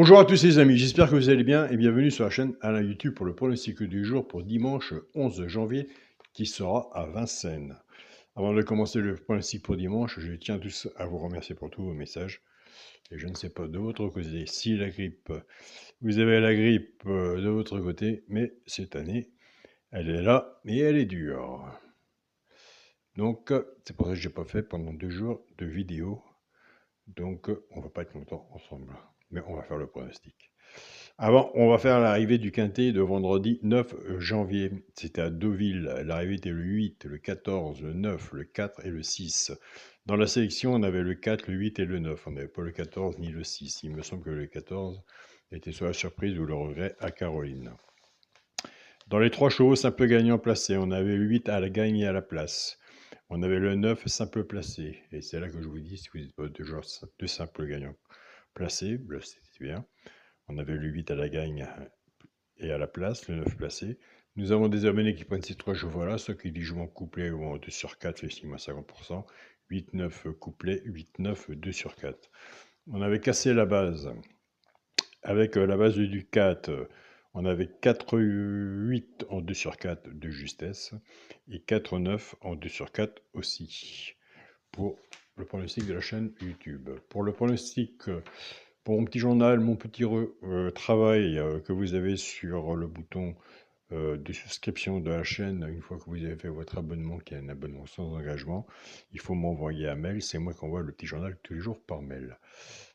Bonjour à tous les amis, j'espère que vous allez bien et bienvenue sur la chaîne Alain YouTube pour le pronostic du jour pour dimanche 11 janvier qui sera à Vincennes. Avant de commencer le pronostic pour dimanche, je tiens tous à vous remercier pour tous vos messages. Et je ne sais pas de votre côté si la grippe, vous avez la grippe de votre côté, mais cette année, elle est là et elle est dure. Donc, c'est pour ça que je n'ai pas fait pendant 2 jours de vidéo. Donc, on va pas être longtemps ensemble, mais on va faire le pronostic. Avant, on va faire l'arrivée du quintet de vendredi 9 janvier. C'était à Deauville. L'arrivée était le 8, le 14, le 9, le 4 et le 6. Dans la sélection, on avait le 4, le 8 et le 9. On n'avait pas le 14 ni le 6. Il me semble que le 14 était soit la surprise ou le regret à Caroline. Dans les 3 chevaux simples gagnants placés, on avait le 8 à la gagne et à la place. On avait le 9 simple placé. Et c'est là que je vous dis, si vous n'êtes pas de simples gagnants placés, c'est bien. On avait le 8 à la gagne et à la place, le 9 placé. Nous avons des abonnés qui prennent ces 3 chevaux-là, ceux qui jouent en couplet ou en 2 sur 4, estiment à 50%. 8-9 couplet, 8-9, 2 sur 4. On avait cassé la base. Avec la base du 4, on avait 4-8 en 2 sur 4 de justesse et 4-9 en 2 sur 4 aussi. Pour le pronostic de la chaîne YouTube. Pour le pronostic... Pour mon petit journal, mon petit travail que vous avez sur le bouton de souscription de la chaîne, une fois que vous avez fait votre abonnement, qui est un abonnement sans engagement, il faut m'envoyer un mail. C'est moi qui envoie le petit journal tous les jours par mail.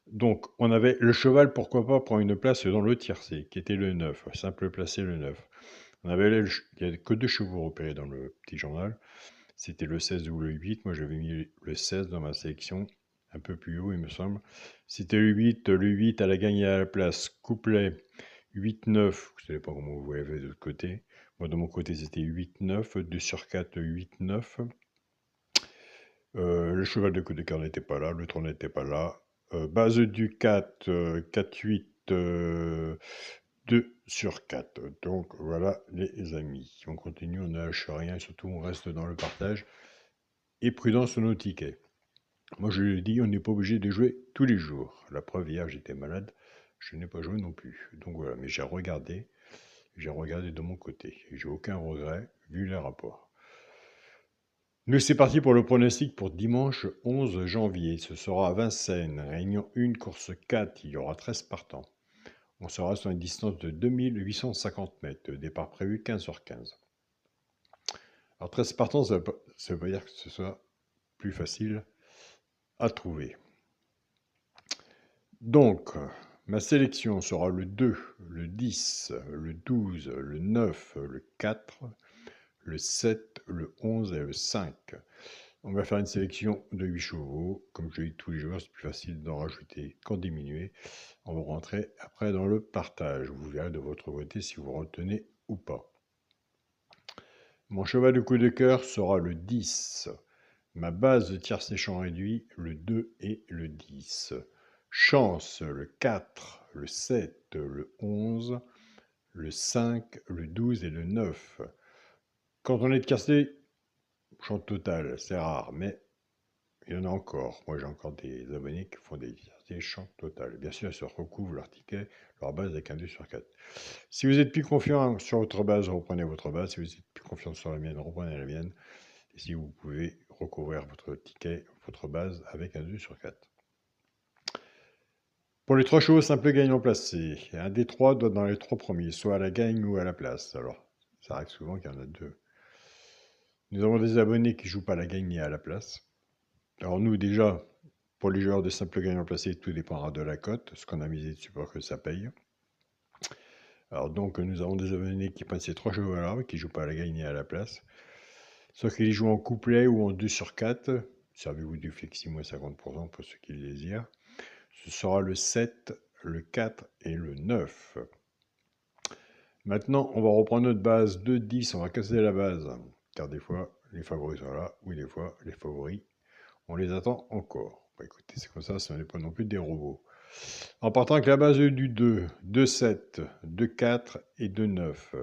Donc, on avait le cheval, pourquoi pas, prendre une place dans le tiercé, qui était le 9, simple placé le 9. On avait il n'y a que 2 chevaux repérés dans le petit journal. C'était le 16 ou le 8. Moi, j'avais mis le 16 dans ma sélection. Un peu plus haut, il me semble. C'était le 8 à la gagne et à la place. Couplet 8-9. Je ne sais pas comment vous voyez de l'autre côté. Moi, de mon côté, c'était 8-9. 2 sur 4, 8-9. Le cheval de coup de cœur n'était pas là. Le tronc n'était pas là. Base du 4, 4-8. 2 sur 4. Donc voilà les amis. On continue, on ne lâche rien et surtout on reste dans le partage et prudent sur nos tickets. Moi je l'ai dit, on n'est pas obligé de jouer tous les jours. La preuve, hier j'étais malade, je n'ai pas joué non plus. Donc voilà, mais j'ai regardé de mon côté. J'ai aucun regret vu les rapports. Nous c'est parti pour le pronostic pour dimanche 11 janvier. Ce sera à Vincennes, réunion 1, course 4, il y aura 13 partants. On sera sur une distance de 2850 mètres, départ prévu 15h15. Alors 13 partants, ça veut pas dire que ce soit plus facile à trouver. Donc, ma sélection sera le 2, le 10, le 12, le 9, le 4, le 7, le 11 et le 5. On va faire une sélection de 8 chevaux. Comme je dis tous les jours, c'est plus facile d'en rajouter qu'en diminuer. On va rentrer après dans le partage. Vous verrez de votre côté si vous retenez ou pas. Mon cheval de coup de cœur sera le 10. Ma base de tiercé champ réduit, le 2 et le 10. Chance, le 4, le 7, le 11, le 5, le 12 et le 9. Quand on est de tiercé, chance total, c'est rare, mais il y en a encore. Moi, j'ai encore des abonnés qui font des tiercés chance total. Bien sûr, ils se recouvrent leur ticket, leur base avec un 2 sur 4. Si vous êtes plus confiant sur votre base, reprenez votre base. Si vous êtes plus confiant sur la mienne, reprenez la mienne. Et si vous pouvez recouvrir votre ticket, votre base avec un 2 sur 4. Pour les 3 chevaux simples gagnants placés, un des 3 doit dans les 3 premiers, soit à la gagne ou à la place. Alors, ça arrive souvent qu'il y en a 2. Nous avons des abonnés qui ne jouent pas à la gagne ni à la place. Alors nous, déjà, pour les joueurs de simples gagnants placés, tout dépendra de la cote, ce qu'on a misé dessus pour que ça paye. Alors donc, nous avons des abonnés qui prennent ces 3 chevaux-là, qui ne jouent pas à la gagne ni à la place. Soit qu'ils jouent en couplet ou en 2 sur 4. Servez-vous du flexi moins 50% pour ceux qui le désirent. Ce sera le 7, le 4 et le 9. Maintenant, on va reprendre notre base de 10. On va casser la base. Car des fois, les favoris sont là. Oui, des fois, les favoris, on les attend encore. Bah, écoutez, c'est comme ça, ce n'est pas non plus des robots. En partant avec la base du 2, 2, 7, 2, 4 et 2, 9.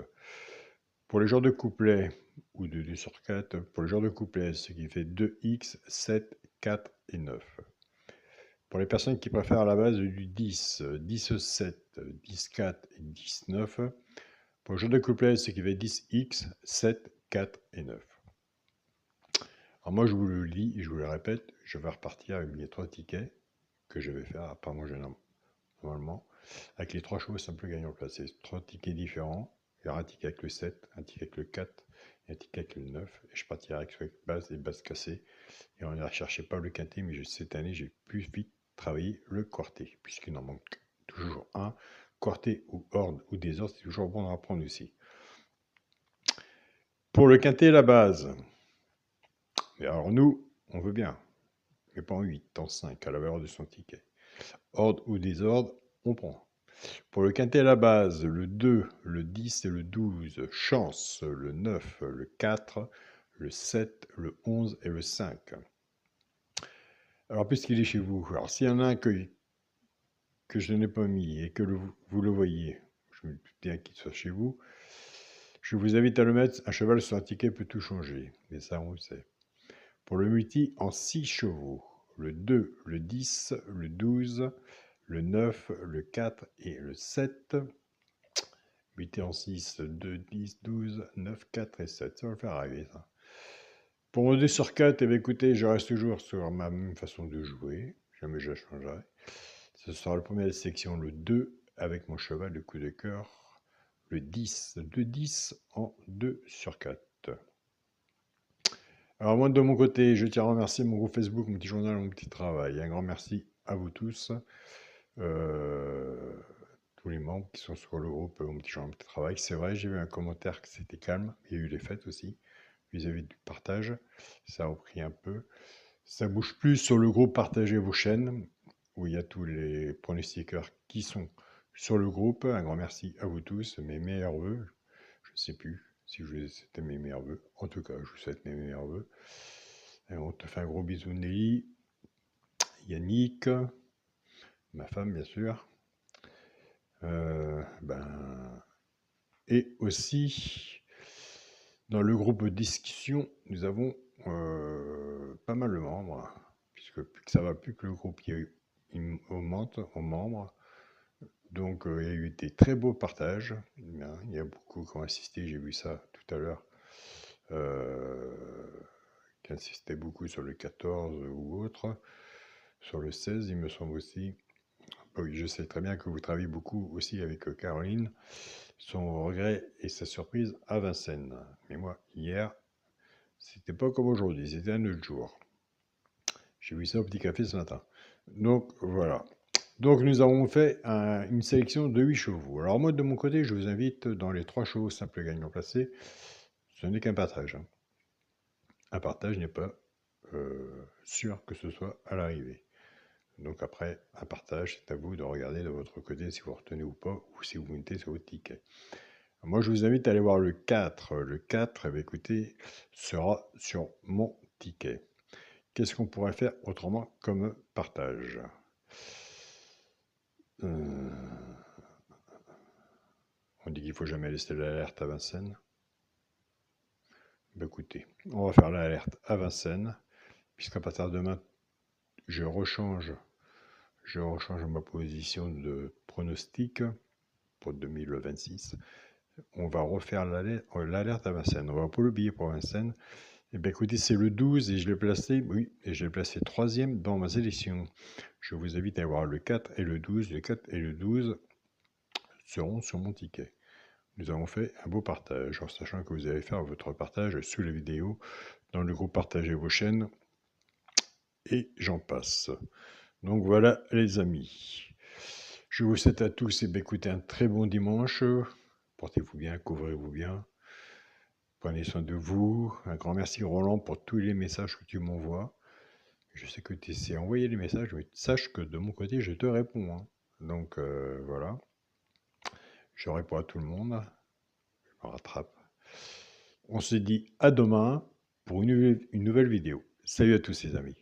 Pour les joueurs de couplet, ou de 2 sur 4, pour les joueurs de couplet, ce qui fait 2x, 7, 4 et 9. Pour les personnes qui préfèrent à la base du 10, 10-7, 10-4 et 10-9, pour le jeu de couplet, c'est qu'il va 10x, 7, 4 et 9. Alors moi, je vous le lis et je vous le répète, je vais repartir avec mes 3 tickets que je vais faire par mon jeune homme, normalement, avec les 3 chevaux simples gagnants placés. 3 tickets différents. Il y aura un ticket avec le 7, un ticket avec le 4 et un ticket avec le 9. Et je partirai avec base et bases cassées. Et on ne recherchait pas le quintet, mais cette année, j'ai plus vite travaillé le quartet, puisqu'il en manque toujours un. Quartet ou horde ou désordre, c'est toujours bon à apprendre aussi. Pour le quintet, la base. Mais alors nous, on veut bien, mais pas en 8, en 5, à la valeur de son ticket. Ordre ou désordre, on prend. Pour le quintet à la base, le 2, le 10 et le 12, chance, le 9, le 4, le 7, le 11 et le 5. Alors, puisqu'il est chez vous, alors s'il y en a un que je n'ai pas mis et que vous le voyez, je me doute bien qu'il soit chez vous, je vous invite à le mettre. Un cheval sur un ticket peut tout changer, mais ça on le sait. Pour le multi, en 6 chevaux, le 2, le 10, le 12, le 9, le 4 et le 7. 8 et en 6, 2, 10, 12, 9, 4 et 7. Ça va le faire arriver, ça. Pour mon 2 sur 4, eh bien, écoutez, je reste toujours sur ma même façon de jouer. Jamais je la changerai. Ce sera le premier de la section, le 2, avec mon cheval de coup de cœur. Le 10, 2-10 en 2 sur 4. Alors moi, de mon côté, je tiens à remercier mon groupe Facebook, mon petit journal, mon petit travail. Un grand merci à vous tous. Tous les membres qui sont sur le groupe Mon Petit Journal, Mon Petit Travail. C'est vrai, j'ai vu un commentaire que c'était calme. Il y a eu les fêtes aussi, vis-à-vis du partage. Ça a repris un peu. Ça bouge plus sur le groupe Partagez vos chaînes, où il y a tous les pronostiqueurs qui sont sur le groupe. Un grand merci à vous tous. Mes meilleurs voeux. Je ne sais plus si c'était mes meilleurs voeux. En tout cas, je vous souhaite mes meilleurs voeux. Et on te fait un gros bisou, Nelly, Yannick, ma femme, bien sûr. Et aussi, dans le groupe discussion, nous avons pas mal de membres, puisque ça va plus que le groupe il augmente en membres. Donc, il y a eu des très beaux partages. Il y a beaucoup qui ont assisté, j'ai vu ça tout à l'heure, qui insistaient beaucoup sur le 14 ou autre. Sur le 16, il me semble aussi. Oui, je sais très bien que vous travaillez beaucoup aussi avec Caroline, son regret et sa surprise à Vincennes. Mais moi, hier, c'était pas comme aujourd'hui, c'était un autre jour. J'ai vu ça au petit café ce matin. Donc, voilà. Donc, nous avons fait une sélection de 8 chevaux. Alors, moi, de mon côté, je vous invite dans les 3 chevaux simples gagnants placés. Ce n'est qu'un partage. Un partage n'est pas sûr que ce soit à l'arrivée. Donc après, un partage, c'est à vous de regarder de votre côté si vous retenez ou pas, ou si vous mettez sur votre ticket. Moi, je vous invite à aller voir le 4. Le 4, eh bien, écoutez, sera sur mon ticket. Qu'est-ce qu'on pourrait faire autrement comme partage? On dit qu'il ne faut jamais laisser l'alerte à Vincennes. Ben, écoutez, on va faire l'alerte à Vincennes, puisqu'à partir de demain, je rechange ma position de pronostic pour 2026. On va refaire l'alerte à Vincennes. On va pas l'oublier pour Vincennes. Eh bien, écoutez, c'est le 12 et je l'ai placé, oui, et je l'ai placé 3e dans ma sélection. Je vous invite à voir le 4 et le 12. Le 4 et le 12 seront sur mon ticket. Nous avons fait un beau partage, en sachant que vous allez faire votre partage sous la vidéo dans le groupe Partagez vos chaînes. Et j'en passe. Donc voilà les amis. Je vous souhaite à tous écoutez, un très bon dimanche. Portez-vous bien, couvrez-vous bien. Prenez soin de vous. Un grand merci Roland pour tous les messages que tu m'envoies. Je sais que tu essaies d'envoyer les messages, mais sache que de mon côté, je te réponds. Hein. Donc voilà. Je réponds à tout le monde. Je me rattrape. On se dit à demain pour une nouvelle vidéo. Salut à tous les amis.